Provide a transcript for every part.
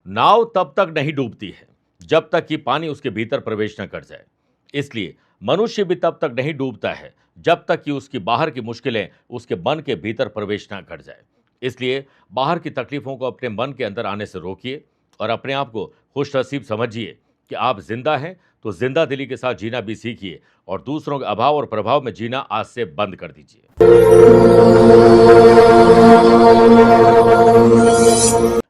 नाव तब तक नहीं डूबती है जब तक कि पानी उसके भीतर प्रवेश न कर जाए। इसलिए मनुष्य भी तब तक नहीं डूबता है जब तक कि उसकी बाहर की मुश्किलें उसके मन के भीतर प्रवेश न कर जाए। इसलिए बाहर की तकलीफों को अपने मन के अंदर आने से रोकिए और अपने आप को खुशनसीब समझिए कि आप जिंदा हैं। तो जिंदा दिली के साथ जीना भी सीखिए और दूसरों के अभाव और प्रभाव में जीना आज से बंद कर दीजिए।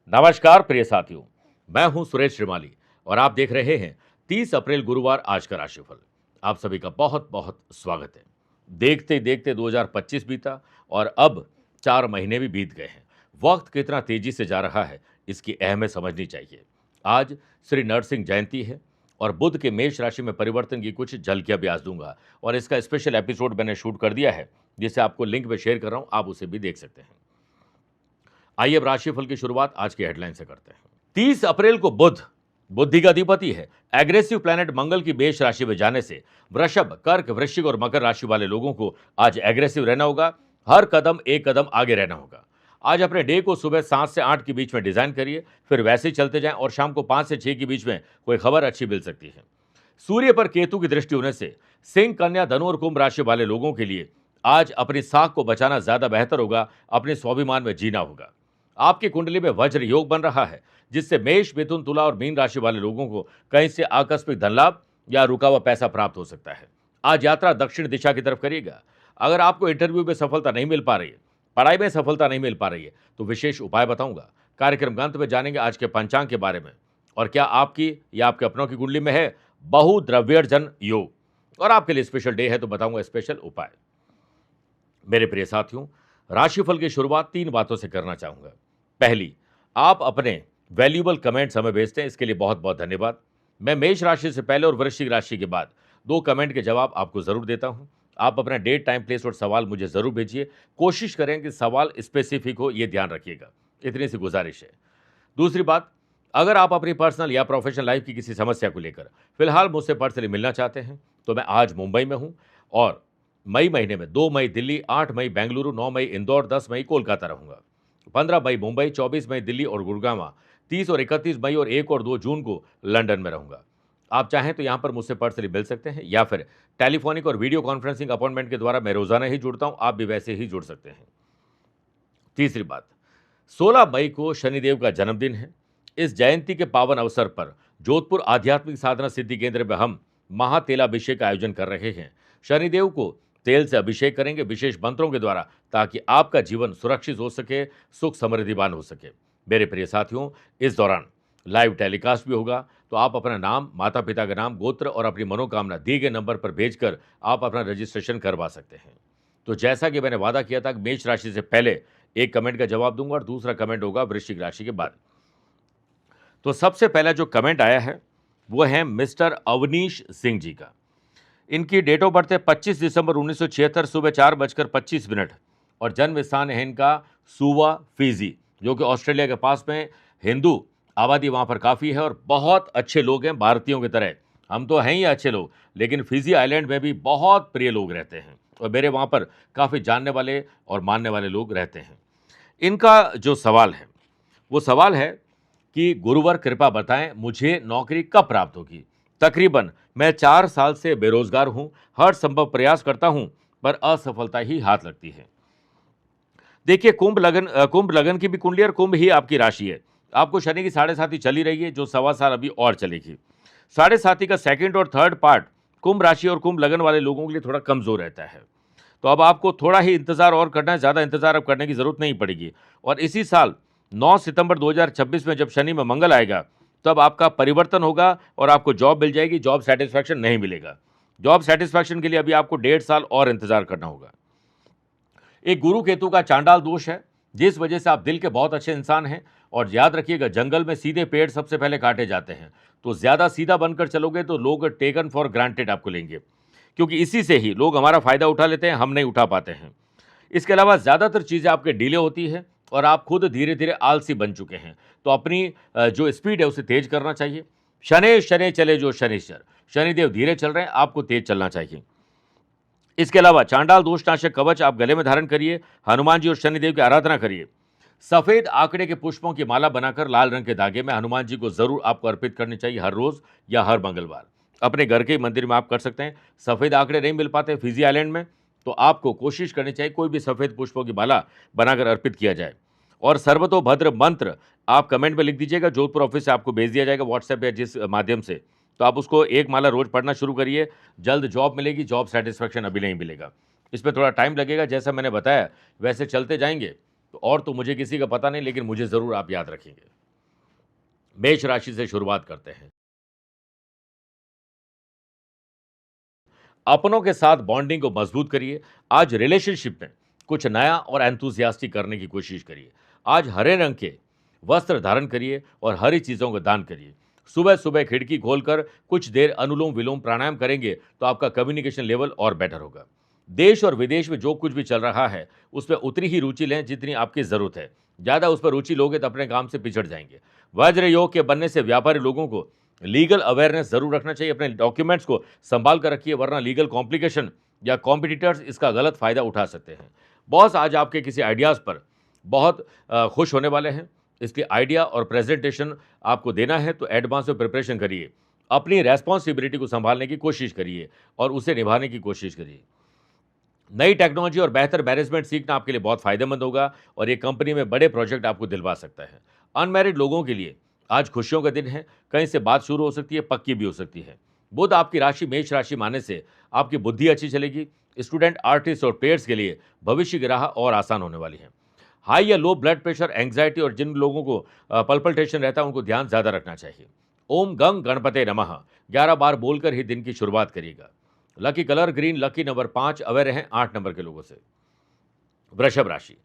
नमस्कार प्रिय साथियों, मैं हूं सुरेश श्रीमाली और आप देख रहे हैं 30 अप्रैल गुरुवार आज का राशिफल। आप सभी का बहुत बहुत स्वागत है। देखते देखते 2025 बीता और अब 4 महीने भी बीत गए हैं। वक्त कितना तेजी से जा रहा है इसकी अहमियत समझनी चाहिए। आज श्री नरसिंह जयंती है और बुध के मेष राशि में परिवर्तन की कुछ झलकियां भी आज दूंगा और इसका स्पेशल एपिसोड मैंने शूट कर दिया है जिसे आपको लिंक में शेयर कर रहा हूं, आप उसे भी देख सकते हैं। आइए अब राशिफल की शुरुआत आज की हेडलाइन से करते हैं। 30 अप्रैल को बुध बुद्धि का अधिपति है। एग्रेसिव प्लैनेट मंगल की मेष राशि में जाने से वृषभ, कर्क, वृश्चिक और मकर राशि वाले लोगों को आज एग्रेसिव रहना होगा। हर कदम एक कदम आगे रहना होगा। आज अपने डे को सुबह 7 से 8 के बीच में डिजाइन करिए, फिर वैसे ही चलते जाएं और शाम को 5 से 6 के बीच में कोई खबर अच्छी मिल सकती है। सूर्य पर केतु की दृष्टि होने से सिंह, कन्या, धनु और कुंभ राशि वाले लोगों के लिए आज अपनी साख को बचाना ज्यादा बेहतर होगा। अपने स्वाभिमान में जीना होगा। आपकी कुंडली में वज्र योग बन रहा है जिससे मेष, मिथुन, तुला और मीन राशि वाले लोगों को कहीं से आकस्मिक धन लाभ या रुका हुआ पैसा प्राप्त हो सकता है। आज यात्रा दक्षिण दिशा की तरफ करिएगा। अगर आपको इंटरव्यू में सफलता नहीं मिल पा रही है, पढ़ाई में सफलता नहीं मिल पा रही है, तो विशेष उपाय बताऊंगा। कार्यक्रम के अंत में जानेंगे आज के पंचांग के बारे में और क्या आपकी या आपके अपनों की कुंडली में है बहुद्रव्यर्जन योग और आपके लिए स्पेशल डे है तो बताऊंगा स्पेशल उपाय। मेरे प्रिय साथियों, राशिफल की शुरुआत 3 बातों से करना चाहूंगा। पहली, आप अपने वैल्यूएबल कमेंट्स हमें भेजते हैं, इसके लिए बहुत बहुत धन्यवाद। मैं मेष राशि से पहले और वृश्चिक राशि के बाद 2 कमेंट के जवाब आपको जरूर देता हूं। आप अपना डेट, टाइम, प्लेस और सवाल मुझे जरूर भेजिए। कोशिश करें कि सवाल स्पेसिफिक हो, यह ध्यान रखिएगा। इतनी सी गुजारिश है। दूसरी बात, अगर आप अपनी पर्सनल या प्रोफेशनल लाइफ की किसी समस्या को लेकर फिलहाल मुझसे पर्सनली मिलना चाहते हैं तो मैं आज मुंबई में हूं और मई महीने में 2 मई दिल्ली, 8 मई बेंगलुरु, 9 मई इंदौर, 10 मई कोलकाता रहूंगा। 15 मई मुंबई, 24 मई दिल्ली और गुड़गांव, 30 और 31 मई और 1 और 2 जून को लंदन में रहूंगा। आप चाहें तो यहां पर मुझसे पर्सनली मिल सकते हैं या फिर टेलीफोनिक और वीडियो कॉन्फ्रेंसिंग अपॉइंटमेंट के द्वारा मैं रोजाना ही जुड़ता हूं, आप भी वैसे ही जुड़ सकते हैं। तीसरी बात, 16 मई को शनिदेव का जन्मदिन है। इस जयंती के पावन अवसर पर जोधपुर आध्यात्मिक साधना सिद्धि केंद्र में हम महातेलाभिषेक का आयोजन कर रहे हैं। शनिदेव को तेल से अभिषेक करेंगे विशेष मंत्रों के द्वारा ताकि आपका जीवन सुरक्षित हो सके, सुख समृद्धिवान हो सके। मेरे प्रिय साथियों, इस दौरान लाइव टेलीकास्ट भी होगा तो आप अपना नाम, माता पिता का नाम, गोत्र और अपनी मनोकामना दिए गए नंबर पर भेजकर आप अपना रजिस्ट्रेशन करवा सकते हैं। तो जैसा कि मैंने वादा किया था कि मेष राशि से पहले एक कमेंट का जवाब दूंगा और दूसरा कमेंट होगा वृश्चिक राशि के बाद। तो सबसे पहला जो कमेंट आया है वो है मिस्टर अवनीश सिंह जी का। इनकी डेट ऑफ बर्थ है 25 दिसंबर 1976 सुबह 4:25 और जन्म स्थान है इनका सुवा, फिजी, जो कि ऑस्ट्रेलिया के पास में। हिंदू आबादी वहाँ पर काफ़ी है और बहुत अच्छे लोग हैं भारतीयों की तरह। हम तो हैं ही अच्छे लोग, लेकिन फिजी आइलैंड में भी बहुत प्रिय लोग रहते हैं और मेरे वहाँ पर काफ़ी जानने वाले और मानने वाले लोग रहते हैं। इनका जो सवाल है वो सवाल है कि गुरुवर कृपा बताएं मुझे नौकरी कब प्राप्त होगी। तकरीबन मैं 4 साल से बेरोजगार हूं, हर संभव प्रयास करता हूं पर असफलता ही हाथ लगती है। देखिए, कुंभ लगन की भी कुंडली और कुंभ ही आपकी राशि है। आपको शनि की 7.5 चली रही है जो 1.25 साल अभी और चलेगी। 7.5 का सेकंड और थर्ड पार्ट कुंभ राशि और कुंभ लगन वाले लोगों के लिए थोड़ा कमजोर रहता है। तो अब आपको थोड़ा ही इंतजार और करना है, ज्यादा इंतजार अब करने की जरूरत नहीं पड़ेगी। और इसी साल 9 सितंबर 2026 में जब शनि में मंगल आएगा तब आपका परिवर्तन होगा और आपको जॉब मिल जाएगी। जॉब सेटिस्फैक्शन नहीं मिलेगा। जॉब सेटिस्फैक्शन के लिए अभी आपको 1.5 साल और इंतजार करना होगा। एक गुरु केतु का चांडाल दोष है जिस वजह से आप दिल के बहुत अच्छे इंसान हैं और याद रखिएगा जंगल में सीधे पेड़ सबसे पहले काटे जाते हैं। तो ज्यादा सीधा बनकर चलोगे तो लोग टेकन फॉर ग्रांटेड आपको लेंगे, क्योंकि इसी से ही लोग हमारा फायदा उठा लेते हैं, हम नहीं उठा पाते हैं। इसके अलावा ज्यादातर चीजें आपके डिले होती है और आप खुद धीरे धीरे आलसी बन चुके हैं। तो अपनी जो स्पीड है उसे तेज करना चाहिए। शनि शनि चले जो शनिश्चर, शनिदेव धीरे चल रहे हैं, आपको तेज चलना चाहिए। इसके अलावा चांडाल दोषनाशक कवच आप गले में धारण करिए, हनुमान जी और शनिदेव की आराधना करिए। सफेद आंकड़े के पुष्पों की माला बनाकर लाल रंग के धागे में हनुमान जी को जरूर आपको अर्पित करनी चाहिए, हर रोज या हर मंगलवार। अपने घर के मंदिर में आप कर सकते हैं। सफेद आंकड़े नहीं मिल पाते फिजी आइलैंड में, तो आपको कोशिश करनी चाहिए कोई भी सफेद पुष्पों की माला बनाकर अर्पित किया जाए। और सर्वतोभद्र मंत्र आप कमेंट में लिख दीजिएगा, जोधपुर ऑफिस से आपको भेज दिया जाएगा व्हाट्सएप या जिस माध्यम से, तो आप उसको एक माला रोज पढ़ना शुरू करिए। जल्द जॉब मिलेगी, जॉब सेटिस्फैक्शन अभी नहीं मिलेगा, इसमें थोड़ा टाइम लगेगा। जैसा मैंने बताया वैसे चलते जाएंगे, तो और तो मुझे किसी का पता नहीं, लेकिन मुझे जरूर आप याद रखेंगे। मेष राशि से शुरुआत करते हैं। अपनों के साथ बॉन्डिंग को मजबूत करिए। आज रिलेशनशिप में कुछ नया और एंथुसियास्टिक करने की कोशिश करिए। आज हरे रंग के वस्त्र धारण करिए और हरी चीजों का दान करिए। सुबह सुबह खिड़की खोलकर कुछ देर अनुलोम विलोम प्राणायाम करेंगे तो आपका कम्युनिकेशन लेवल और बेटर होगा। देश और विदेश में जो कुछ भी चल रहा है उसमें उतनी ही रुचि लें जितनी आपकी जरूरत है। ज्यादा उस पर रुचि लोगे तो अपने काम से पिछड़ जाएंगे। वज्र योग के बनने से व्यापारी लोगों को लीगल अवेयरनेस जरूर रखना चाहिए। अपने डॉक्यूमेंट्स को संभाल कर रखिए, वरना लीगल कॉम्प्लिकेशन या कॉम्पिटिटर्स इसका गलत फायदा उठा सकते हैं। बॉस आज आपके किसी आइडियाज़ पर बहुत खुश होने वाले हैं, इसलिए आइडिया और प्रेजेंटेशन आपको देना है तो एडवांस में प्रिपरेशन करिए। अपनी रेस्पॉन्सिबिलिटी को संभालने की कोशिश करिए और उसे निभाने की कोशिश करिए। नई टेक्नोलॉजी और बेहतर मैनेजमेंट सीखना आपके लिए बहुत फायदेमंद होगा और ये कंपनी में बड़े प्रोजेक्ट आपको दिलवा सकता है। अनमैरिड लोगों के लिए आज खुशियों का दिन है। कहीं से बात शुरू हो सकती है, पक्की भी हो सकती है। बुध आपकी राशि मेष राशि मानने से आपकी बुद्धि अच्छी चलेगी। स्टूडेंट, आर्टिस्ट और प्लेयर्स के लिए भविष्य की राह और आसान होने वाली है। हाई या लो ब्लड प्रेशर, एंग्जाइटी और जिन लोगों को पल्पल्टेशन रहता है उनको ध्यान ज्यादा रखना चाहिए। ओम गंग गणपते नमः 11 बार बोलकर ही दिन की शुरुआत करिएगा। Lucky colour green, lucky number 5, aware हैं 8 नंबर के लोगों से। वृषभ राशि,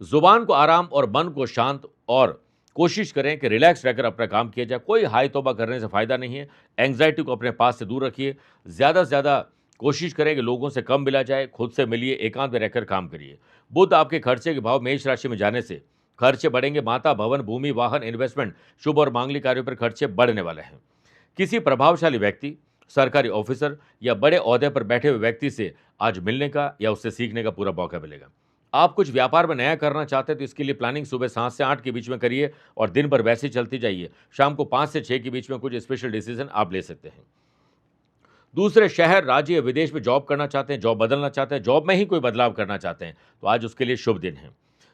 जुबान को आराम और मन को शांत, और कोशिश करें कि रिलैक्स रहकर अपना काम किया जाए। कोई हाई तौबा करने से फायदा नहीं है। एंग्जाइटी को अपने पास से दूर रखिए। ज़्यादा से ज़्यादा कोशिश करें कि लोगों से कम मिला जाए, खुद से मिलिए, एकांत में रहकर काम करिए। बुध आपके खर्चे के भाव मेष राशि में जाने से खर्चे बढ़ेंगे। माता, भवन, भूमि, वाहन, इन्वेस्टमेंट, शुभ और मांगलिक कार्यों पर खर्चे बढ़ने वाले हैं। किसी प्रभावशाली व्यक्ति, सरकारी ऑफिसर या बड़े ओहदे पर बैठे हुए व्यक्ति से आज मिलने का या उससे सीखने का पूरा मौका मिलेगा। आप कुछ व्यापार में नया करना चाहते हैं तो इसके लिए प्लानिंग सुबह 7 से 8 के बीच में करिए और दिन भर वैसे ही चलती जाइए। शाम को 5 से 6 के बीच में कुछ स्पेशल डिसीजन आप ले सकते हैं। दूसरे शहर, राज्य या विदेश में जॉब करना चाहते हैं, जॉब बदलना चाहते हैं, जॉब में ही कोई बदलाव करना चाहते हैं तो आज उसके लिए शुभ दिन है।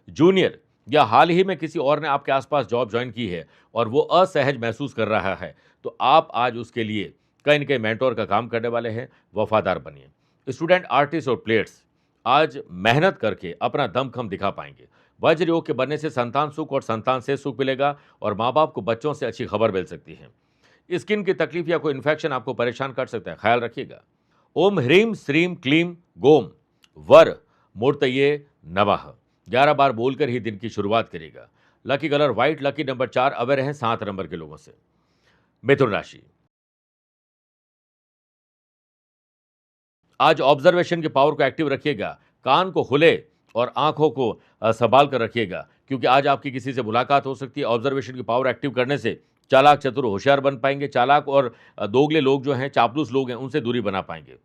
जूनियर या हाल ही में किसी और ने आपके आसपास जॉब ज्वाइन की है और वो असहज महसूस कर रहा है तो आप आज उसके लिए कहीं न कहीं मेंटोर का काम करने वाले हैं। वफादार बनिए। स्टूडेंट, आर्टिस्ट और प्लेयर्स आज मेहनत करके अपना दमखम दिखा पाएंगे। वज्र योग के बनने से संतान सुख और संतान से सुख मिलेगा और माँ बाप को बच्चों से अच्छी खबर मिल सकती है। स्किन की तकलीफ या कोई इन्फेक्शन आपको परेशान कर सकता है, ख्याल रखिएगा। ओम ह्रीम श्रीम क्लीम गोम वर मूर्तये नमः 11 बार बोलकर ही दिन की शुरुआत करेगा। Lucky colour white, lucky number 4, aware हैं 7 नंबर के लोगों से। मिथुन राशि, आज ऑब्जर्वेशन की पावर को एक्टिव रखिएगा। कान को खुले और आंखों को संभाल कर रखिएगा, क्योंकि आज आपकी किसी से मुलाकात हो सकती है। ऑब्जर्वेशन की पावर एक्टिव करने से चालाक, चतुर, होशियार बन पाएंगे। चालाक और दोगले लोग जो हैं, चापलूस लोग हैं, उनसे दूरी बना पाएंगे।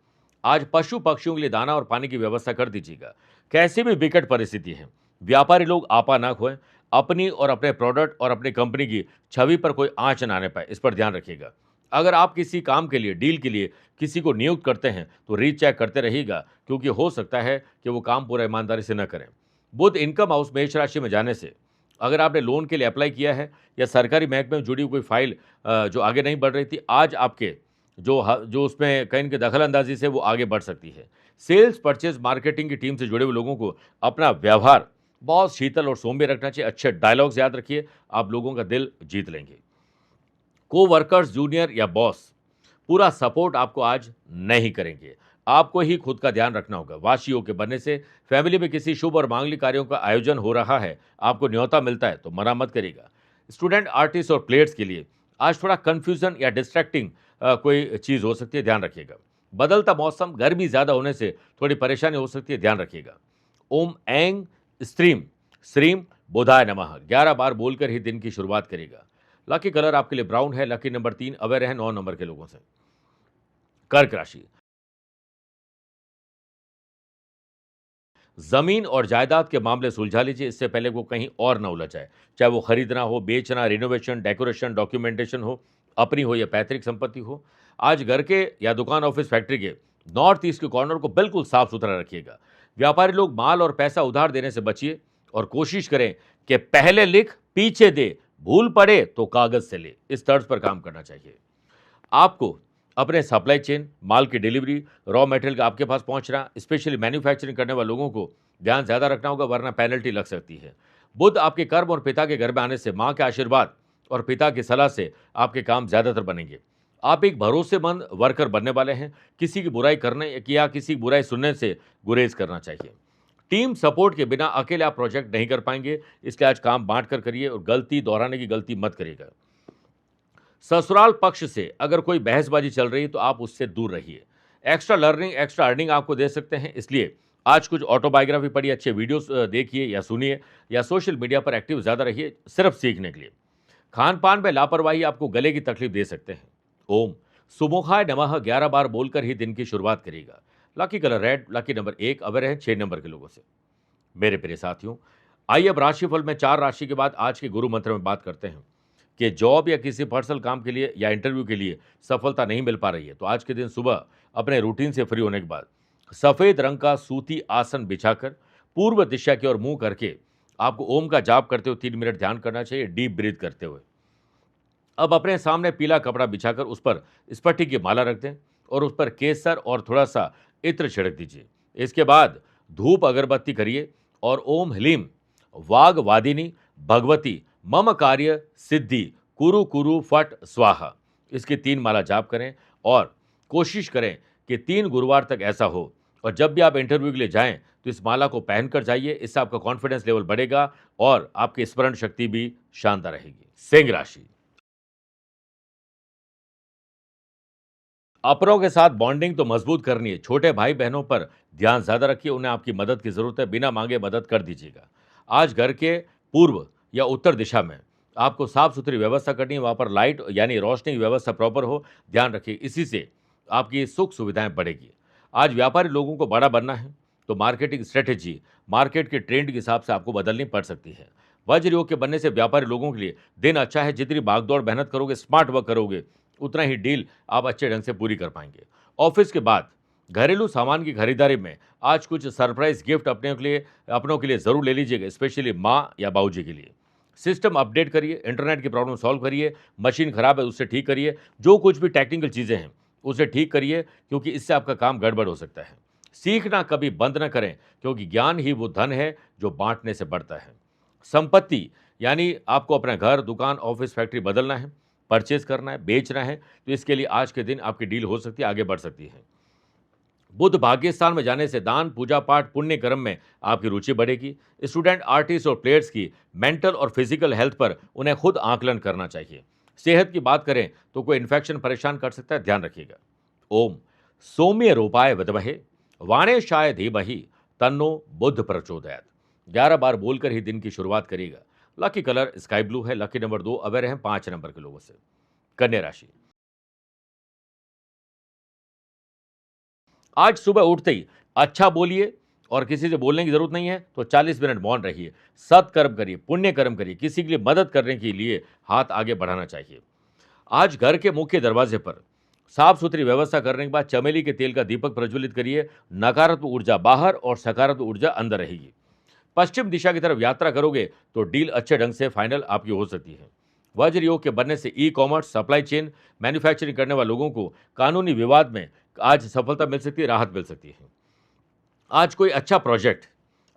आज पशु पक्षियों के लिए दाना और पानी की व्यवस्था कर दीजिएगा। कैसी भी विकट परिस्थिति है, व्यापारी लोग आपा ना खोएं। अपनी और अपने प्रोडक्ट और अपनी कंपनी की छवि पर कोई आंच ना आने पाए, इस पर ध्यान रखिएगा। अगर आप किसी काम के लिए, डील के लिए किसी को नियुक्त करते हैं तो रीचेक करते रहिएगा, क्योंकि हो सकता है कि वो काम पूरा ईमानदारी से न करें। बुध इनकम हाउस मेष राशि में जाने से अगर आपने लोन के लिए अप्लाई किया है या सरकारी महकमे में जुड़ी हुई कोई फाइल जो आगे नहीं बढ़ रही थी, आज आपके जो उसमें कहीं की दखल अंदाजी से वो आगे बढ़ सकती है। सेल्स, परचेज, मार्केटिंग की टीम से जुड़े हुए लोगों को अपना व्यवहार बहुत शीतल और सौम्य रखना चाहिए। अच्छे डायलॉग्स याद रखिए, आप लोगों का दिल जीत लेंगे। को वर्कर्स, जूनियर या बॉस पूरा सपोर्ट आपको आज नहीं करेंगे। आपको ही खुद का ध्यान रखना होगा। वाशियों के बनने से फैमिली में किसी शुभ और मांगलिक कार्यों का आयोजन हो रहा है, आपको न्योता मिलता है तो मना मत करिएगा। स्टूडेंट, आर्टिस्ट और प्लेयर्स के लिए आज थोड़ा कंफ्यूजन या डिस्ट्रैक्टिंग कोई चीज़ हो सकती है, ध्यान रखिएगा। बदलता मौसम, गर्मी ज़्यादा होने से थोड़ी परेशानी हो सकती है, ध्यान रखिएगा। ओम ऐंग स्त्रीम श्रीम बुधाय नमः 11 बार बोलकर ही दिन की शुरुआत करेगा। लकी कलर आपके लिए ब्राउन है, लकी नंबर 3, अवेयर है 9 नंबर के लोगों से। कर्क राशि, जमीन और जायदाद के मामले सुलझा लीजिए, इससे पहले वो कहीं और ना उलझ जाए। चाहे वो खरीदना हो, बेचना, रिनोवेशन, डेकोरेशन, डॉक्यूमेंटेशन हो, अपनी हो या पैतृक संपत्ति हो। आज घर के या दुकान, ऑफिस, फैक्ट्री के नॉर्थ ईस्ट के कॉर्नर को बिल्कुल साफ सुथरा रखिएगा। व्यापारी लोग माल और पैसा उधार देने से बचिए और कोशिश करें कि पहले लिख पीछे दे, भूल पड़े तो कागज से ले, इस तर्ज पर काम करना चाहिए। आपको अपने सप्लाई चेन, माल की डिलीवरी, रॉ मटेरियल का आपके पास पहुंचना, स्पेशली मैन्युफैक्चरिंग करने वाले लोगों को ध्यान ज़्यादा रखना होगा, वरना पेनल्टी लग सकती है। बुध आपके कर्म और पिता के घर में आने से माँ के आशीर्वाद और पिता की सलाह से आपके काम ज़्यादातर बनेंगे। आप एक भरोसेमंद वर्कर बनने वाले हैं। किसी की बुराई करने या किसी की बुराई सुनने से गुरेज करना चाहिए। टीम सपोर्ट के बिना अकेले आप प्रोजेक्ट नहीं कर पाएंगे, इसलिए आज काम बांट कर करिए और गलती दोहराने की गलती मत करिएगा। ससुराल पक्ष से अगर कोई बहसबाजी चल रही है तो आप उससे दूर रहिए। एक्स्ट्रा लर्निंग, एक्स्ट्रा अर्निंग आपको दे सकते हैं, इसलिए आज कुछ ऑटोबायोग्राफी पढ़िए, अच्छे वीडियोस देखिए या सुनिए, या सोशल मीडिया पर एक्टिव ज़्यादा रहिए सिर्फ सीखने के लिए। खान पान में लापरवाही आपको गले की तकलीफ दे सकते हैं। ओम सुमुखाय नमः 11 बार बोलकर ही दिन की शुरुआत करिएगा। Lucky colour red, lucky number 1 अवर है 6 नंबर के लोगों से। मेरे प्रिय साथियों, आइए अब राशिफल में 4 राशि के बाद आज के गुरु मंत्र में बात करते हैं कि जॉब या किसी पर्सनल काम के लिए या इंटरव्यू के लिए सफलता नहीं मिल पा रही है, तो आज के दिन सुबह अपने रूटीन से फ्री होने के बाद सफ़ेद रंग का सूती आसन बिछाकर पूर्व दिशा की ओर मुंह करके आपको ओम का जाप करते हुए 3 मिनट ध्यान करना चाहिए, डीप ब्रीथ करते हुए। अब अपने सामने पीला कपड़ा बिछाकर उस पर स्फटिक की माला रख दें और उस पर केसर और थोड़ा सा इत्र छिड़क दीजिए। इसके बाद धूप अगरबत्ती करिए और ओम ह्लीम वाग वादिनी भगवती मम कार्य सिद्धि कुरु कुरु फट स्वाहा, इसकी 3 माला जाप करें और कोशिश करें कि 3 गुरुवार तक ऐसा हो। और जब भी आप इंटरव्यू के लिए जाएं तो इस माला को पहनकर जाइए, इससे आपका कॉन्फिडेंस लेवल बढ़ेगा और आपकी स्मरण शक्ति भी शानदार रहेगी। सिंह राशि, अपनों के साथ बॉन्डिंग तो मजबूत करनी है, छोटे भाई बहनों पर ध्यान ज्यादा रखिए, उन्हें आपकी मदद की जरूरत है, बिना मांगे मदद कर दीजिएगा। आज घर के पूर्व या उत्तर दिशा में आपको साफ सुथरी व्यवस्था करनी है, वहां पर लाइट यानी रोशनी की व्यवस्था प्रॉपर हो, ध्यान रखिए, इसी से आपकी सुख सुविधाएं बढ़ेगी। आज व्यापारी लोगों को बड़ा बनना है तो मार्केटिंग स्ट्रेटेजी मार्केट के ट्रेंड के हिसाब से आपको बदलनी पड़ सकती है। वज्र योग के बनने से व्यापारी लोगों के लिए दिन अच्छा है, जितनी भागदौड़ मेहनत करोगे, स्मार्ट वर्क करोगे, उतना ही डील आप अच्छे ढंग से पूरी कर पाएंगे। ऑफिस के बाद घरेलू सामान की खरीदारी में आज कुछ सरप्राइज गिफ्ट अपनों के लिए जरूर ले लीजिएगा, स्पेशली माँ या बाबूजी के लिए। सिस्टम अपडेट करिए, इंटरनेट की प्रॉब्लम सॉल्व करिए, मशीन खराब है उससे ठीक करिए, जो कुछ भी टेक्निकल चीज़ें हैं उसे ठीक करिए, क्योंकि इससे आपका काम गड़बड़ हो सकता है। सीखना कभी बंद न करें, क्योंकि ज्ञान ही वो धन है जो बांटने से बढ़ता है। संपत्ति यानी आपको अपना घर, दुकान, ऑफिस, फैक्ट्री बदलना है, परचेज करना है, बेचना है, तो इसके लिए आज के दिन आपकी डील हो सकती है, आगे बढ़ सकती है। बुध भाग्य स्थान में जाने से दान, पूजा पाठ, पुण्य कर्म में आपकी रुचि बढ़ेगी। स्टूडेंट, आर्टिस्ट और प्लेयर्स की मेंटल और फिजिकल हेल्थ पर उन्हें खुद आकलन करना चाहिए। सेहत की बात करें तो कोई इन्फेक्शन परेशान कर सकता है, ध्यान रखिएगा। ओम सौम्य रूपाय विद्महे वाणेशाय धीमहि तन्नो बुध प्रचोदयात, 11 बार बोलकर ही दिन की शुरुआत करिएगा। लकी कलर स्काई ब्लू है, लकी नंबर 2 अवेयर हैं 5 नंबर के लोगों से। कन्या राशि, आज सुबह उठते ही अच्छा बोलिए और किसी से बोलने की जरूरत नहीं है तो 40 मिनट मौन रहिए, सत्कर्म करिए, पुण्य कर्म करिए, किसी के लिए मदद करने के लिए हाथ आगे बढ़ाना चाहिए। आज घर के मुख्य दरवाजे पर साफ सुथरी व्यवस्था करने के बाद चमेली के तेल का दीपक प्रज्वलित करिए, नकारात्मक ऊर्जा बाहर और सकारात्मक ऊर्जा अंदर रहेगी। पश्चिम दिशा की तरफ यात्रा करोगे तो डील अच्छे ढंग से फाइनल आपकी हो सकती है। वज्र योग के बनने से e commerce, supply chain, manufacturing करने वाले लोगों को कानूनी विवाद में आज सफलता मिल सकती है, राहत मिल सकती है। आज कोई अच्छा प्रोजेक्ट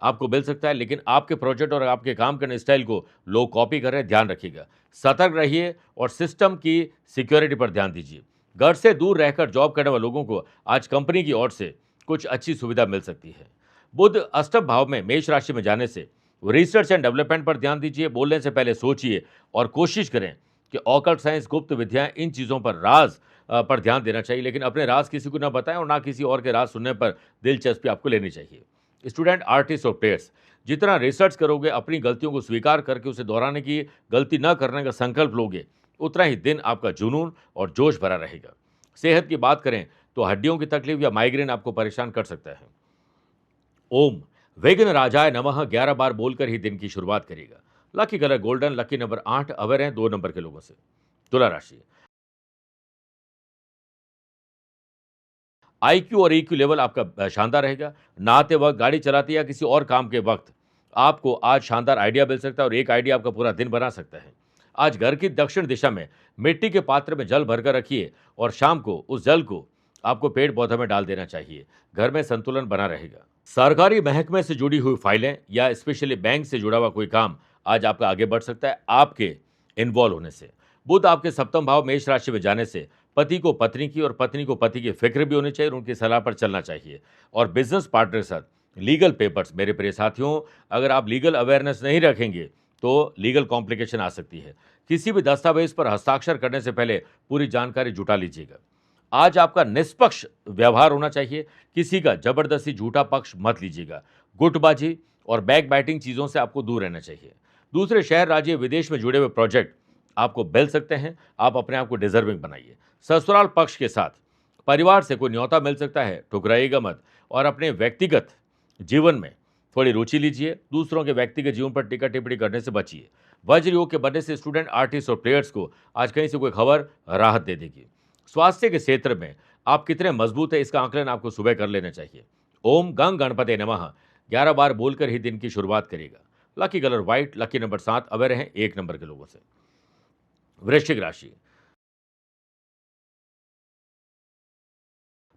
आपको मिल सकता है, लेकिन आपके प्रोजेक्ट और आपके काम करने स्टाइल को लोग कॉपी कर रहे हैं, ध्यान रखिएगा। सतर्क रहिए और सिस्टम की सिक्योरिटी पर ध्यान दीजिए। घर से दूर रहकर जॉब करने वाले लोगों को आज कंपनी की ओर से कुछ अच्छी सुविधा मिल सकती है। बुध अष्टम भाव में मेष राशि में जाने से रिसर्च एंड डेवलपमेंट पर ध्यान दीजिए, बोलने से पहले सोचिए और कोशिश करें कि ऑकल्ट साइंस, गुप्त विद्याएं, इन चीज़ों पर राज पर ध्यान देना चाहिए, लेकिन अपने राज किसी को ना बताएं और ना किसी और के राज सुनने पर दिलचस्पी आपको लेनी चाहिए। स्टूडेंट, आर्टिस्ट और प्लेयर्स, जितना रिसर्च करोगे, अपनी गलतियों को स्वीकार करके उसे दोहराने की, गलती न करने का संकल्प लोगे, उतना ही दिन आपका जुनून और जोश भरा रहेगा। सेहत की बात करें तो हड्डियों की तकलीफ या माइग्रेन आपको परेशान कर सकता है। ओम विघ्न राजाय नमः 11 बार बोलकर ही दिन की शुरुआत करिएगा। Lucky colour golden, lucky number 8 aware हैं 2 नंबर के लोगों से। तुला राशि, आईक्यू और ईक्यू लेवल आपका शानदार रहेगा। नहाते वक्त, गाड़ी चलाते या किसी और काम के वक्त आपको आज शानदार आइडिया मिल सकता है और एक आइडिया आपका पूरा दिन बना सकता है। आज घर की दक्षिण दिशा में मिट्टी के पात्र में जल भरकर रखिए और शाम को उस जल को आपको पेड़ पौधों में डाल देना चाहिए। घर में संतुलन बना रहेगा। सरकारी महकमे से जुड़ी हुई फाइलें या स्पेशली बैंक से जुड़ा हुआ कोई काम आज आपका आगे बढ़ सकता है आपके इन्वॉल्व होने से। बुध आपके सप्तम भाव मेष राशि में जाने से पति को पत्नी की और पत्नी को पति की फिक्र भी होनी चाहिए और उनकी सलाह पर चलना चाहिए। और बिजनेस पार्टनर के साथ लीगल पेपर्स, मेरे प्रिय साथियों, अगर आप लीगल अवेयरनेस नहीं रखेंगे तो लीगल कॉम्प्लिकेशन आ सकती है। किसी भी दस्तावेज पर हस्ताक्षर करने से पहले पूरी जानकारी जुटा लीजिएगा। आज आपका निष्पक्ष व्यवहार होना चाहिए। किसी का जबरदस्ती झूठा पक्ष मत लीजिएगा। गुटबाजी और बैक बाइटिंग चीज़ों से आपको दूर रहना चाहिए। दूसरे शहर, राज्य, विदेश में जुड़े हुए प्रोजेक्ट आपको मिल सकते हैं। आप अपने आप को डिजर्विंग बनाइए। ससुराल पक्ष के साथ परिवार से कोई न्योता मिल सकता है, ठुकराइएगा मत। और अपने व्यक्तिगत जीवन में थोड़ी रुचि लीजिए। दूसरों के व्यक्तिगत जीवन पर टीका टिप्पणी करने से बचिए। वज्र योग के बनने से स्टूडेंट, आर्टिस्ट और प्लेयर्स को आज कहीं से कोई खबर राहत दे देगी। स्वास्थ्य के क्षेत्र में आप कितने मजबूत है, इसका आकलन आपको सुबह कर लेना चाहिए। ओम गंग गणपते नमः 11 बार बोलकर ही दिन की शुरुआत करेगा। Lucky colour white, lucky number 7 aware हैं 1 नंबर के लोगों से। वृश्चिक राशि,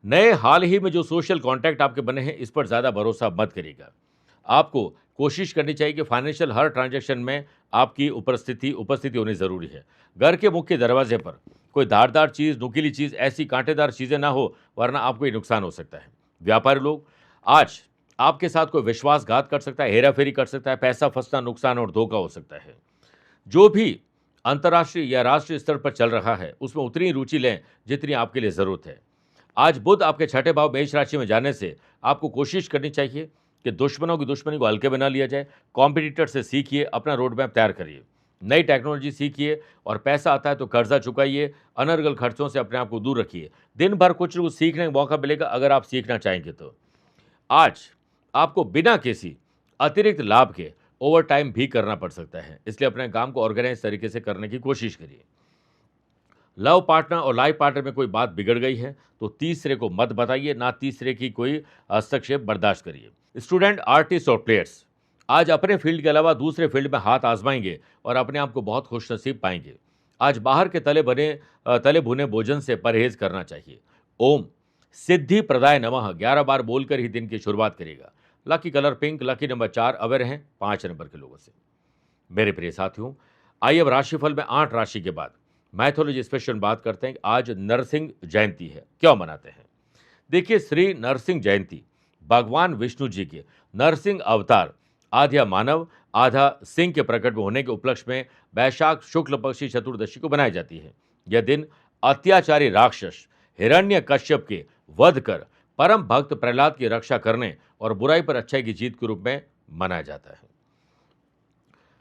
नए हाल ही में जो सोशल कॉन्टैक्ट आपके बने हैं, इस पर ज़्यादा भरोसा मत करिएगा। आपको कोशिश करनी चाहिए कि फाइनेंशियल हर ट्रांजैक्शन में आपकी उपस्थिति होनी ज़रूरी है। घर के मुख्य दरवाजे पर कोई धारदार चीज़, नुकीली चीज़, ऐसी कांटेदार चीज़ें ना हो, वरना आपको ये नुकसान हो सकता है। व्यापारी लोग, आज आपके साथ कोई विश्वासघात कर सकता है, हेराफेरी कर सकता है, पैसा फंसना, नुकसान और धोखा हो सकता है। जो भी अंतर्राष्ट्रीय या राष्ट्रीय स्तर पर चल रहा है, उसमें उतनी रुचि लें जितनी आपके लिए ज़रूरत है। आज बुध आपके छठे भाव मेष राशि में जाने से आपको कोशिश करनी चाहिए कि दुश्मनों की दुश्मनी को हल्के में ना लिया जाए। कॉम्पिटिटर से सीखिए, अपना रोड मैप तैयार करिए, नई टेक्नोलॉजी सीखिए और पैसा आता है तो कर्जा चुकाइए। अनर्गल खर्चों से अपने आप को दूर रखिए। दिन भर कुछ न कुछ सीखने का मौका मिलेगा अगर आप सीखना चाहेंगे तो। आज आपको बिना किसी अतिरिक्त लाभ के ओवर टाइम भी करना पड़ सकता है, इसलिए अपने काम को ऑर्गेनाइज तरीके से करने की कोशिश करिए। लव पार्टनर और लाइफ पार्टनर में कोई बात बिगड़ गई है तो तीसरे को मत बताइए, ना तीसरे की कोई हस्तक्षेप बर्दाश्त करिए। स्टूडेंट, आर्टिस्ट और प्लेयर्स आज अपने फील्ड के अलावा दूसरे फील्ड में हाथ आजमाएंगे और अपने आप को बहुत खुशनसीब पाएंगे। आज बाहर के तले भुने भोजन से परहेज करना चाहिए। ओम सिद्धि प्रदाय नमः 11 बार बोलकर ही दिन की शुरुआत करेगा। Lucky colour pink, lucky number 4 aware हैं 5 नंबर के लोगों से। मेरे प्रिय साथियों, आइए अब राशिफल में 8 राशि के बाद मैथोलॉजी स्पेशल बात करते हैं कि आज नरसिंह जयंती है, क्यों मनाते हैं। देखिए, श्री नरसिंह जयंती भगवान विष्णु जी के नरसिंह अवतार, आधा मानव आधा सिंह के प्रकट होने के उपलक्ष्य में वैशाख शुक्ल पक्ष की चतुर्दशी को बनाई जाती है। यह दिन अत्याचारी राक्षस हिरण्यकश्यप के वध कर परम भक्त प्रहलाद की रक्षा करने और बुराई पर अच्छाई की जीत के रूप में मनाया जाता है।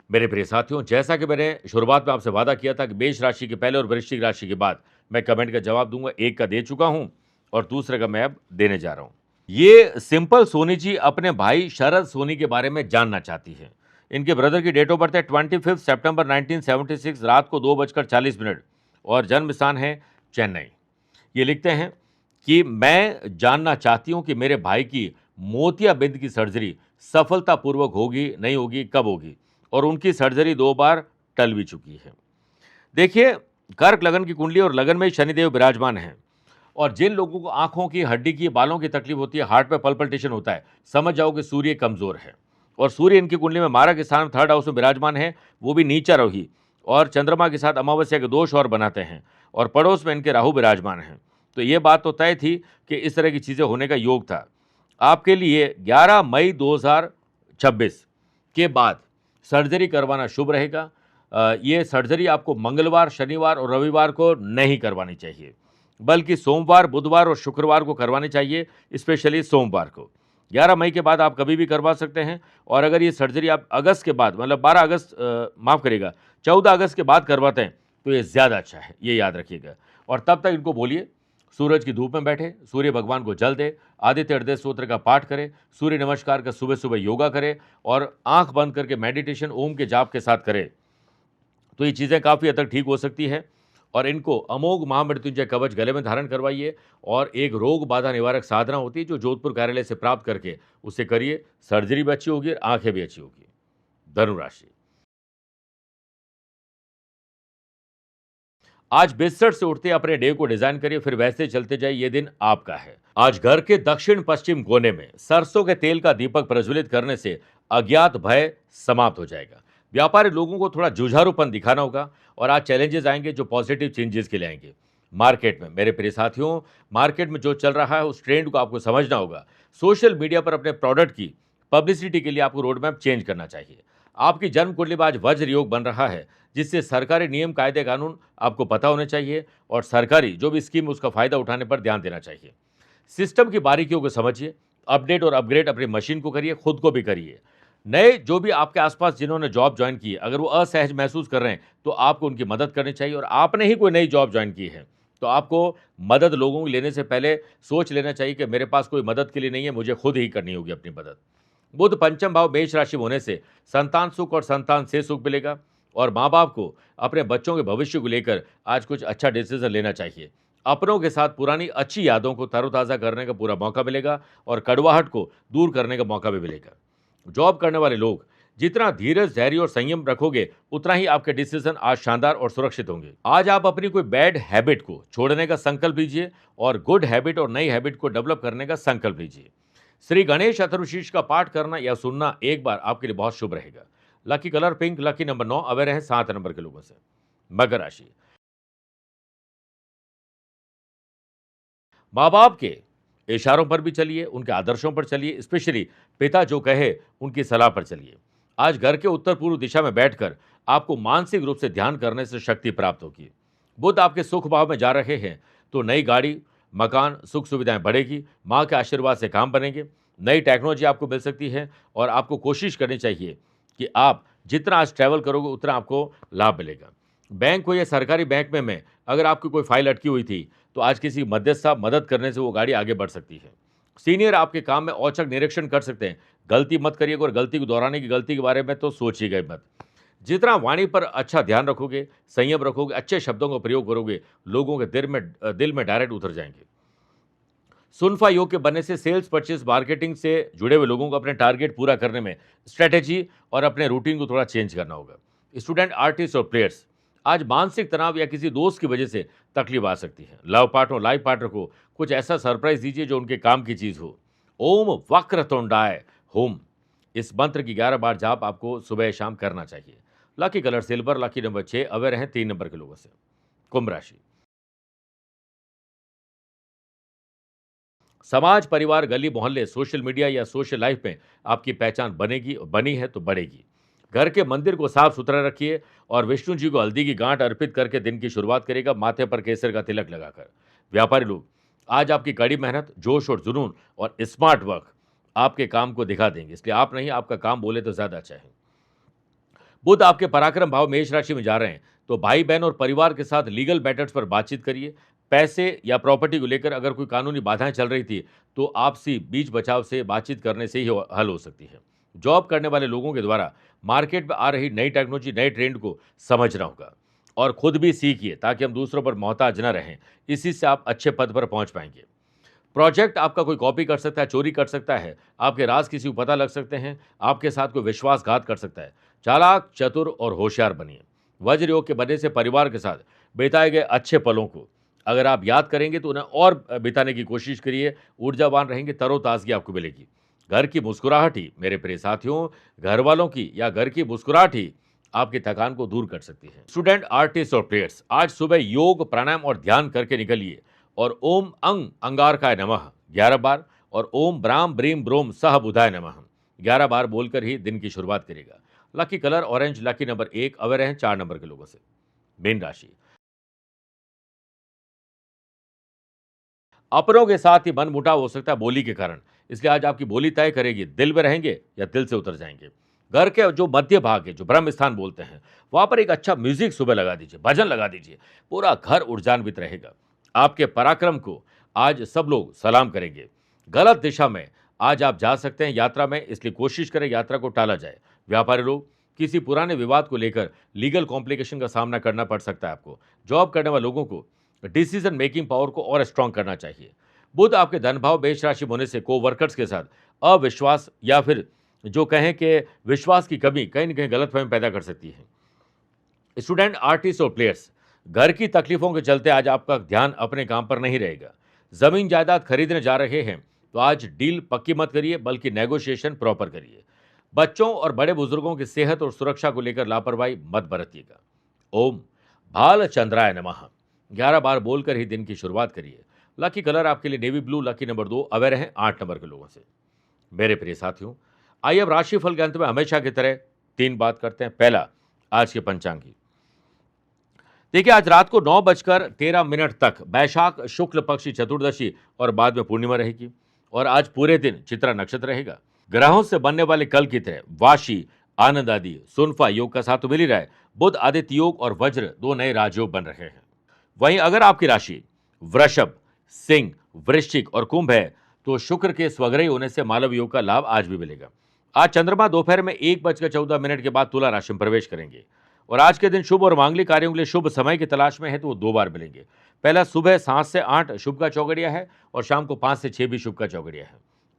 मेरे प्रिय साथियों, जैसा कि मैंने शुरुआत में आपसे वादा किया था कि मेष राशि के पहले और वृश्चिक राशि के बाद मैं कमेंट का जवाब दूंगा। एक का दे चुका हूं और दूसरे का मैं अब देने जा रहा हूं। ये सिंपल सोनी जी अपने भाई शरद सोनी के बारे में जानना चाहती है। इनके ब्रदर की डेट ऑफ बर्थ है 25 सितंबर 1976 रात को 2:40 और जन्म स्थान है चेन्नई। ये लिखते हैं कि मैं जानना चाहती हूं कि मेरे भाई की मोतियाबिंद की सर्जरी सफलतापूर्वक होगी, नहीं होगी, कब होगी, और उनकी सर्जरी 2 बार टल भी चुकी है। देखिए, कर्क लगन की कुंडली और लगन में शनिदेव विराजमान हैं और जिन लोगों को आंखों की, हड्डी की, बालों की तकलीफ होती है, हार्ट में पल्पिटेशन होता है, समझ जाओ कि सूर्य कमजोर है। और सूर्य इनकी कुंडली में मारक स्थान 3rd हाउस में विराजमान है, वो भी नीचा रोही, और चंद्रमा के साथ अमावस्या के दोष और बनाते हैं, और पड़ोस में इनके राहु विराजमान हैं। तो ये बात तो तय थी कि इस तरह की चीज़ें होने का योग था। आपके लिए 11 मई 2026 के बाद सर्जरी करवाना शुभ रहेगा। ये सर्जरी आपको मंगलवार, शनिवार और रविवार को नहीं करवानी चाहिए, बल्कि सोमवार, बुधवार और शुक्रवार को करवानी चाहिए, स्पेशली सोमवार को। 11 मई के बाद आप कभी भी करवा सकते हैं। और अगर ये सर्जरी आप अगस्त के बाद, मतलब 14 अगस्त के बाद करवाते हैं तो ये ज़्यादा अच्छा है, ये याद रखिएगा। और तब तक इनको बोलिए सूरज की धूप में बैठे, सूर्य भगवान को जल दे, आदित्य हृदय स्तोत्र का पाठ करें, सूर्य नमस्कार का सुबह सुबह योगा करें और आंख बंद करके मेडिटेशन ओम के जाप के साथ करें, तो ये चीज़ें काफ़ी हद तक ठीक हो सकती है। और इनको अमोघ महामृत्युंजय कवच गले में धारण करवाइए और एक रोग बाधा निवारक साधना होती है जो जोधपुर कार्यालय से प्राप्त करके उसे करिए, सर्जरी भी अच्छी होगी और आंखें भी अच्छी होगी। धनुराशि, आज बिस्तर से उठते अपने डे को डिजाइन करिए, फिर वैसे चलते जाइए, ये दिन आपका है। आज घर के दक्षिण पश्चिम कोने में सरसों के तेल का दीपक प्रज्वलित करने से अज्ञात भय समाप्त हो जाएगा। व्यापारी लोगों को थोड़ा जुझारूपन दिखाना होगा और आज चैलेंजेस आएंगे जो पॉजिटिव चेंजेस के लिए आएंगे। मार्केट में मेरे प्रिय साथियों, मार्केट में जो चल रहा है उस ट्रेंड को आपको समझना होगा। सोशल मीडिया पर अपने प्रोडक्ट की पब्लिसिटी के लिए आपको रोड मैप चेंज करना चाहिए। आपकी जन्म कुंडली में आज वज्र योग बन रहा है, जिससे सरकारी नियम कायदे कानून आपको पता होने चाहिए और सरकारी जो भी स्कीम उसका फायदा उठाने पर ध्यान देना चाहिए। सिस्टम की बारीकियों को समझिए, अपडेट और अपग्रेड अपनी मशीन को करिए, खुद को भी करिए। नए जो भी आपके आसपास जिन्होंने जॉब ज्वाइन की है, अगर वो असहज महसूस कर रहे हैं तो आपको उनकी मदद करनी चाहिए। और आपने ही कोई नई जॉब ज्वाइन की है तो आपको मदद लोगों की लेने से पहले सोच लेना चाहिए कि मेरे पास कोई मदद के लिए नहीं है, मुझे खुद ही करनी होगी अपनी मदद। बुध पंचम भाव मेष राशि में होने से संतान सुख और संतान से सुख मिलेगा और माँ बाप को अपने बच्चों के भविष्य को लेकर आज कुछ अच्छा डिसीजन लेना चाहिए। अपनों के साथ पुरानी अच्छी यादों को तरोताज़ा करने का पूरा मौका मिलेगा और कड़वाहट को दूर करने का मौका भी मिलेगा। जॉब करने वाले लोग जितना धीरज, धैर्य और संयम रखोगे उतना ही आपके डिसीजन आज शानदार और सुरक्षित होंगे। आज आप अपनी कोई बैड हैबिट को छोड़ने का संकल्प लीजिए और गुड हैबिट और नई हैबिट को डेवलप करने का संकल्प लीजिए। श्री गणेश अथर्वशीर्ष का पाठ करना या सुनना एक बार आपके लिए बहुत शुभ रहेगा। Lucky colour pink, lucky number 9, away रहें 7 नंबर के लोगों से। मकर राशि, माँ बाप के इशारों पर भी चलिए, उनके आदर्शों पर चलिए, स्पेशली पिता जो कहे उनकी सलाह पर चलिए। आज घर के उत्तर पूर्व दिशा में बैठकर आपको मानसिक रूप से ध्यान करने से शक्ति प्राप्त होगी। बुध आपके सुख भाव में जा रहे हैं तो नई गाड़ी, मकान, सुख सुविधाएं बढ़ेगी। माँ के आशीर्वाद से काम बनेंगे। नई टेक्नोलॉजी आपको मिल सकती है और आपको कोशिश करनी चाहिए कि आप जितना आज ट्रैवल करोगे उतना आपको लाभ मिलेगा। बैंक हो या सरकारी बैंक में अगर आपकी कोई फाइल अटकी हुई थी तो आज किसी मध्यस्थ मदद करने से वो गाड़ी आगे बढ़ सकती है। सीनियर आपके काम में औचक निरीक्षण कर सकते हैं। गलती मत करिएगा और गलती को दोहराने की गलती के बारे में तो सोचिएगा मत। जितना वाणी पर अच्छा ध्यान रखोगे, संयम रखोगे, अच्छे शब्दों का प्रयोग करोगे, लोगों के दिल में डायरेक्ट उतर जाएंगे। सुनफा योग के बनने से सेल्स, परचेस, मार्केटिंग से जुड़े हुए लोगों को अपने टारगेट पूरा करने में स्ट्रेटेजी और अपने रूटीन को थोड़ा चेंज करना होगा। स्टूडेंट, आर्टिस्ट और प्लेयर्स, आज मानसिक तनाव या किसी दोस्त की वजह से तकलीफ आ सकती है। लव पार्टनर, लाइफ पार्टनर को कुछ ऐसा सरप्राइज दीजिए जो उनके काम की चीज़ हो। ओम वक्रतुंडाय होम, इस मंत्र की 11 बार जाप आपको सुबह शाम करना चाहिए। Lucky colour silver, lucky number 6, aware हैं 3 नंबर के लोगों से। कुंभ राशि, समाज, परिवार, गली मोहल्ले, सोशल मीडिया या सोशल लाइफ में आपकी पहचान बनेगी, बनी है तो बढ़ेगी। घर के मंदिर को साफ सुथरा रखिए और विष्णु जी को हल्दी की गांठ अर्पित करके दिन की शुरुआत करेगा, माथे पर केसर का तिलक लगाकर। व्यापारी लोग, आज आपकी कड़ी मेहनत, जोश और जुनून और स्मार्ट वर्क आपके काम को दिखा देंगे, इसलिए आप नहीं, आपका काम बोले तो ज़्यादा अच्छा है। बुध आपके पराक्रम भाव मेष राशि में जा रहे हैं तो भाई बहन और परिवार के साथ लीगल मैटर्स पर बातचीत करिए। पैसे या प्रॉपर्टी को लेकर अगर कोई कानूनी बाधाएं चल रही थी तो आपसी बीच बचाव से बातचीत करने से ही हल हो सकती है। जॉब करने वाले लोगों के द्वारा मार्केट में आ रही नई टेक्नोलॉजी, नए ट्रेंड को समझना होगा और खुद भी सीखिए ताकि हम दूसरों पर मोहताज न रहें। इसी से आप अच्छे पद पर पहुंच पाएंगे। प्रोजेक्ट आपका कोई कॉपी कर सकता है, चोरी कर सकता है, आपके राज किसी को पता लग सकते हैं, आपके साथ कोई विश्वासघात कर सकता है। चालाक, चतुर और होशियार बनिए। वज्र योग के बनने से परिवार के साथ बिताए गए अच्छे पलों को अगर आप याद करेंगे तो उन्हें और बिताने की कोशिश करिए। ऊर्जावान रहेंगे, तरोताजगी आपको मिलेगी। घर की मुस्कुराहट ही मेरे प्रिय साथियों, घर वालों की या घर की मुस्कुराहट ही आपकी थकान को दूर कर सकती है। स्टूडेंट, आर्टिस्ट और प्लेयर्स, आज सुबह योग, प्राणायाम और ध्यान करके निकलिए और ओम अंग अंगारकाय नमः 11 बार और ओम ब्राम ब्रीम ब्रोम सह बुधाय नमः 11 बार बोलकर ही दिन की शुरुआत करेगा। Lucky colour orange, lucky number 1, aware हैं 4 नंबर के लोगों से। मीन राशि, अपनों के साथ ही मन मुटाव हो सकता है बोली के कारण, इसलिए आज आपकी बोली तय करेगी दिल में रहेंगे या दिल से उतर जाएंगे। घर के जो मध्य भाग है, जो ब्रह्म स्थान बोलते हैं, वहां पर एक अच्छा म्यूजिक सुबह लगा दीजिए, भजन लगा दीजिए, पूरा घर ऊर्जान्वित रहेगा। आपके पराक्रम को आज सब लोग सलाम करेंगे। गलत दिशा में आज आप जा सकते हैं यात्रा में, इसलिए कोशिश करें यात्रा को टाला जाए। व्यापारी लोग, किसी पुराने विवाद को लेकर लीगल कॉम्प्लिकेशन का सामना करना पड़ सकता है आपको। जॉब करने वाले लोगों को डिसीजन मेकिंग पावर को और स्ट्रांग करना चाहिए। बुध आपके धन भाव मेष राशि में होने से कोवर्कर्स के साथ अविश्वास या फिर जो कहें कि विश्वास की कमी कहीं न कहीं गलतफहमी पैदा कर सकती है। स्टूडेंट, आर्टिस्ट और प्लेयर्स, घर की तकलीफों के चलते आज आपका ध्यान अपने काम पर नहीं रहेगा। जमीन जायदाद खरीदने जा रहे हैं तो आज डील पक्की मत करिए, बल्कि नेगोशिएशन प्रॉपर करिए। बच्चों और बड़े बुजुर्गों की सेहत और सुरक्षा को लेकर लापरवाही मत बरतिएगा। ओम भाल चंद्राय नमः 11 बार बोलकर ही दिन की शुरुआत करिए। लकी कलर आपके लिए navy blue, lucky number 2 aware हैं 8 नंबर के लोगों से। मेरे प्रिय साथियों, आइए अब राशिफल के अंत में हमेशा की तरह 3 बात करते हैं। पहला, आज के पंचांग की। देखिए, आज रात को 9:13 तक बैशाख शुक्ल पक्ष की चतुर्दशी और बाद में पूर्णिमा रहेगी और आज पूरे दिन चित्रा नक्षत्र रहेगा। ग्रहों से बनने वाले कल की तरह वाशी, आनंद आदि, सुनफा योग का साथ तो मिल ही रहा है। बुध आदित्य योग और वज्र 2 नए राजयोग बन रहे हैं। वहीं अगर आपकी राशि वृषभ, सिंह, वृश्चिक और कुंभ है तो शुक्र के स्वग्रही होने से मालव योग का लाभ आज भी मिलेगा। आज चंद्रमा दोपहर में 1:14 के बाद तुला राशि में प्रवेश करेंगे और आज के दिन शुभ और मांगलिक कार्यों के लिए शुभ समय की तलाश में है तो वो 2 बार मिलेंगे। पहला सुबह 7 से 8 शुभ का चौगड़िया है और शाम को 5 से 6 भी शुभ का चौगड़िया है,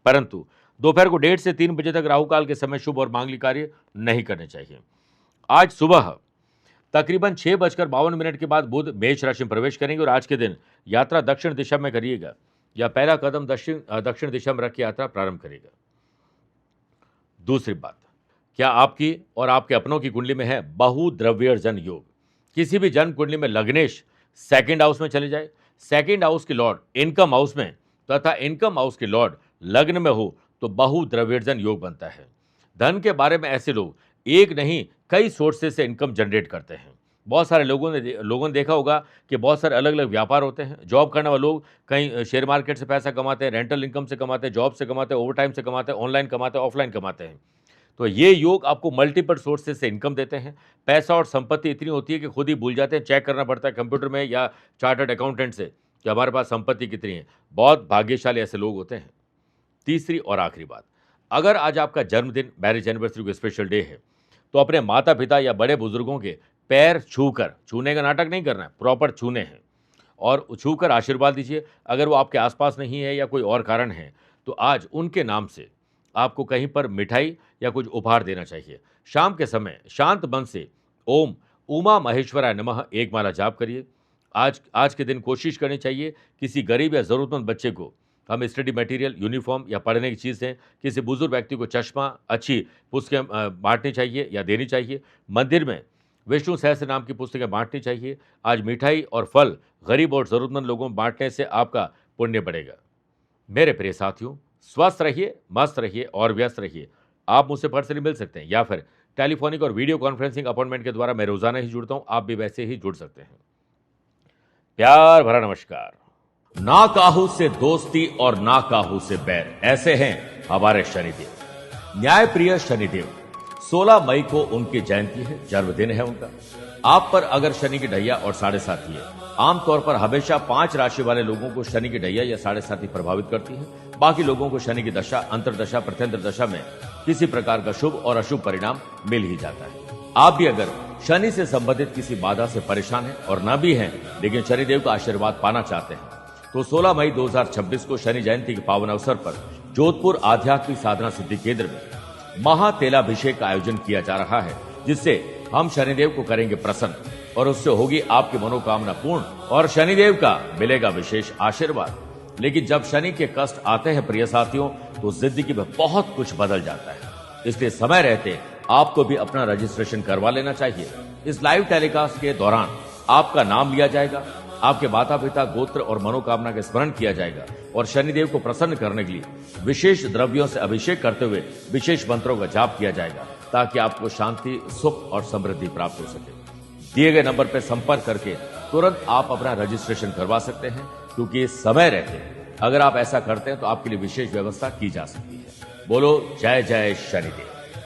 परंतु दोपहर को 1:30 से 3 बजे तक राहु काल के समय शुभ और मांगलिक कार्य नहीं करने चाहिए। आज सुबह तकरीबन 6:52 के बाद बुध मेष राशि में प्रवेश करेंगे और आज के दिन यात्रा दक्षिण दिशा में करिएगा या पहला कदम दक्षिण दिशा में रख के यात्रा प्रारंभ करेगा। दूसरी बात, क्या आपकी और आपके अपनों की कुंडली में है बहुद्रव्यर्जन योग? किसी भी जन्म कुंडली में लग्नेश सेकंड हाउस में चले जाए, सेकंड हाउस के लॉर्ड इनकम हाउस में तथा इनकम हाउस के लॉर्ड लग्न में हो तो बहुद्रव्यर्जन योग बनता है। धन के बारे में ऐसे लोग एक नहीं कई सोर्सेस से इनकम जनरेट करते हैं। बहुत सारे लोगों ने देखा होगा कि बहुत सारे अलग अलग व्यापार होते हैं। जॉब करने वाले लोग कहीं शेयर मार्केट से पैसा कमाते हैं, रेंटल इनकम से कमाते हैं, जॉब से कमाते हैं, ओवरटाइम से कमाते हैं, ऑनलाइन कमाते हैं, ऑफलाइन कमाते हैं। तो ये योग आपको मल्टीपल सोर्सेज से इनकम देते हैं। पैसा और संपत्ति इतनी होती है कि खुद ही भूल जाते हैं, चेक करना पड़ता है कंप्यूटर में या चार्टर्ड अकाउंटेंट से कि हमारे पास संपत्ति कितनी है। बहुत भाग्यशाली ऐसे लोग होते हैं। तीसरी और आखिरी बात, अगर आज आपका जन्मदिन, मैरिज एनिवर्सरी को स्पेशल डे है तो अपने माता पिता या बड़े बुजुर्गों के पैर छूने का नाटक नहीं करना है, प्रॉपर छूने हैं और छूकर आशीर्वाद दीजिए। अगर वो आपके आसपास नहीं है या कोई और कारण है तो आज उनके नाम से आपको कहीं पर मिठाई या कुछ उपहार देना चाहिए। शाम के समय शांत मन से ओम उमा महेश्वराय नमः 1 माला जाप करिए। आज के दिन कोशिश करनी चाहिए किसी गरीब या ज़रूरतमंद बच्चे को हम स्टडी मटेरियल, यूनिफॉर्म या पढ़ने की चीज़ें, किसी बुजुर्ग व्यक्ति को चश्मा, अच्छी पुस्तकें बांटनी चाहिए या देनी चाहिए। मंदिर में विष्णु सहस्त्र नाम की पुस्तकें बांटनी चाहिए। आज मिठाई और फल गरीब और ज़रूरतमंद लोगों को बांटने से आपका पुण्य बढ़ेगा। मेरे प्रिय साथियों, स्वस्थ रहिए, मस्त रहिए और व्यस्त रहिए। आप मुझसे पर्सनली मिल सकते हैं या फिर टेलीफोनिक और वीडियो कॉन्फ्रेंसिंग अपॉइंटमेंट के द्वारा मैं रोजाना ही जुड़ता हूं। आप भी वैसे ही जुड़ सकते हैं। प्यार भरा नमस्कार। ना काहू से दोस्ती और ना काहू से बैर, ऐसे हैं हमारे शनिदेव। न्याय प्रिय शनिदेव, 16 मई को उनकी जयंती है, जन्मदिन है उनका। आप पर अगर शनि की ढैया और 7.5 है, आमतौर पर हमेशा 5 राशि वाले लोगों को शनि की ढैया या 7.5 प्रभावित करती है। बाकी लोगों को शनि की दशा, अंतरदशा, प्रत्यंतर दशा में किसी प्रकार का शुभ और अशुभ परिणाम मिल ही जाता है। आप भी अगर शनि से संबंधित किसी बाधा से परेशान हैं और न भी हैं लेकिन शनिदेव का आशीर्वाद पाना चाहते हैं तो 16 मई 2026 को शनि जयंती के पावन अवसर पर जोधपुर आध्यात्मिक साधना सिद्धि केंद्र में महातेलाभिषेक का आयोजन किया जा रहा है, जिससे हम शनिदेव को करेंगे प्रसन्न और उससे होगी आपकी मनोकामना पूर्ण और शनिदेव का मिलेगा विशेष आशीर्वाद। लेकिन जब शनि के कष्ट आते हैं प्रिय साथियों तो जिंदगी में बहुत कुछ बदल जाता है, इसलिए समय रहते आपको भी अपना रजिस्ट्रेशन करवा लेना चाहिए। इस लाइव टेलीकास्ट के दौरान आपका नाम लिया जाएगा, आपके माता पिता, गोत्र और मनोकामना का स्मरण किया जाएगा और शनिदेव को प्रसन्न करने के लिए विशेष द्रव्यों से अभिषेक करते हुए विशेष मंत्रों का जाप किया जाएगा ताकि आपको शांति, सुख और समृद्धि प्राप्त हो सके। दिए गए नंबर पर संपर्क करके तुरंत आप अपना रजिस्ट्रेशन करवा सकते हैं, क्योंकि समय रहते अगर आप ऐसा करते हैं तो आपके लिए विशेष व्यवस्था की जा सकती है। बोलो जय जय शनिदेव।